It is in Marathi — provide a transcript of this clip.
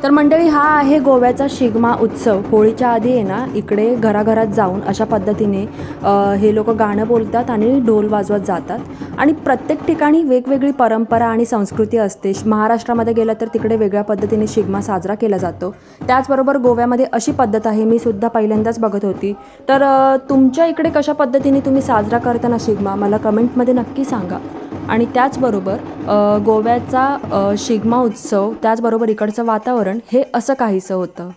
तर मंडळी, हा आहे गोव्याचा शिगमा उत्सव. होळीच्या आधी आहे ना, इकडे घराघरात जाऊन अशा पद्धतीने हे लोक गाणं बोलतात आणि ढोल वाजवत जातात. आणि प्रत्येक ठिकाणी वेगवेगळी परंपरा आणि संस्कृती असते. महाराष्ट्रामध्ये गेलं तर तिकडे वेगळ्या पद्धतीने शिगमा साजरा केला जातो. त्याचबरोबर गोव्यामध्ये अशी पद्धत आहे, मी सुद्धा पहिल्यांदाच बघत होती. तर तुमच्या इकडे कशा पद्धतीने तुम्ही साजरा करताना शिगमा मला कमेंटमध्ये नक्की सांगा. आणि त्याचबरोबर गोव्याचा शिगमा उत्सव, त्याचबरोबर इकडचं वातावरण हे असं काहीसं होतं.